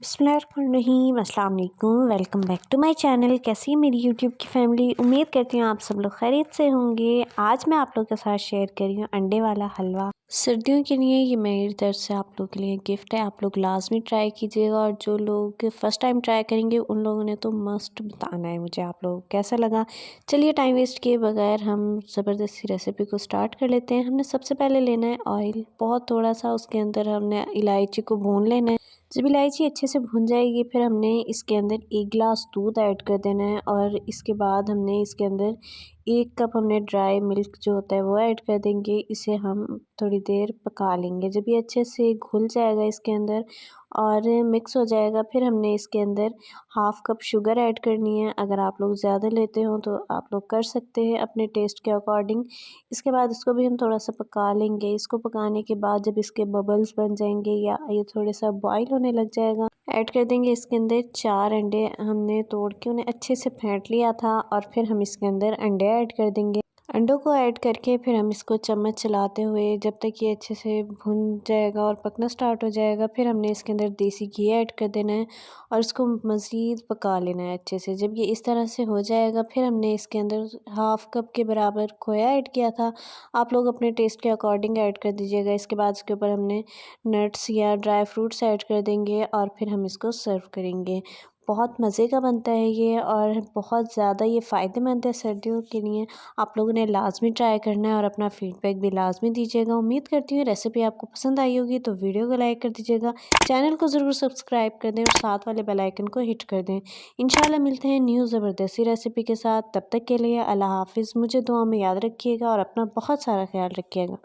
बिस्मिल्लाहिर्रहमानिर्रहीम, अस्सलाम वालेकुम। Welcome back to my channel. कैसी है मेरी यूट्यूब की फैमिली। उम्मीद करती हूँ आप सब लोग खैरियत से होंगे। आज मैं आप लोगों के साथ शेयर कर रही हूँ अंडे वाला हलवा। सर्दियों के लिए ये मेरी तरफ से आप लोगों के लिए गिफ्ट है। आप लोग लाजमी ट्राई कीजिएगा और जो लोग फ़र्स्ट टाइम ट्राई करेंगे उन लोगों ने तो मस्ट बताना है मुझे आप लोग कैसा लगा। चलिए टाइम वेस्ट किए बगैर हम ज़बरदस्ती रेसिपी को स्टार्ट कर लेते हैं। हमने सबसे पहले लेना है ऑयल, बहुत थोड़ा सा। उसके अंदर हमने इलायची को भून लेना है। जब इलायची अच्छे से भुन जाएगी फिर हमने इसके अंदर 1 गिलास दूध ऐड कर देना है और इसके बाद हमने इसके अंदर 1 कप हमने ड्राई मिल्क जो होता है वो ऐड कर देंगे। इसे हम थोड़ी देर पका लेंगे। जब ये अच्छे से घुल जाएगा इसके अंदर और मिक्स हो जाएगा फिर हमने इसके अंदर हाफ़ कप शुगर ऐड करनी है। अगर आप लोग ज़्यादा लेते हो तो आप लोग कर सकते हैं अपने टेस्ट के अकॉर्डिंग। इसके बाद इसको भी हम थोड़ा सा पका लेंगे। इसको पकाने के बाद जब इसके बबल्स बन जाएंगे या ये थोड़े सा बॉईल होने लग जाएगा, ऐड कर देंगे इसके अंदर 4 अंडे। हमने तोड़ के उन्हें अच्छे से फेंट लिया था और फिर हम इसके अंदर अंडे ऐड कर देंगे। अंडों को ऐड करके फिर हम इसको चम्मच चलाते हुए जब तक ये अच्छे से भुन जाएगा और पकना स्टार्ट हो जाएगा फिर हमने इसके अंदर देसी घी ऐड कर देना है और इसको मज़ीद पका लेना है अच्छे से। जब ये इस तरह से हो जाएगा फिर हमने इसके अंदर हाफ़ कप के बराबर खोया ऐड किया था। आप लोग अपने टेस्ट के अकॉर्डिंग ऐड कर दीजिएगा। इसके बाद इसके ऊपर हमने नट्स या ड्राई फ्रूट्स ऐड कर देंगे और फिर हम इसको सर्व करेंगे। बहुत मज़े का बनता है ये और बहुत ज़्यादा ये फ़ायदेमंद है सर्दियों के लिए। आप लोगों ने लाज़मी ट्राई करना है और अपना फ़ीडबैक भी लाज़मी दीजिएगा। उम्मीद करती हूँ रेसिपी आपको पसंद आई होगी तो वीडियो को लाइक कर दीजिएगा, चैनल को ज़रूर सब्सक्राइब कर दें और साथ वाले बेल आइकन को हिट कर दें। इंशाल्लाह मिलते हैं न्यू ज़बरदस्ती रेसिपी के साथ। तब तक के लिए अल्लाह हाफ़िज़। मुझे दुआ में याद रखिएगा और अपना बहुत सारा ख्याल रखिएगा।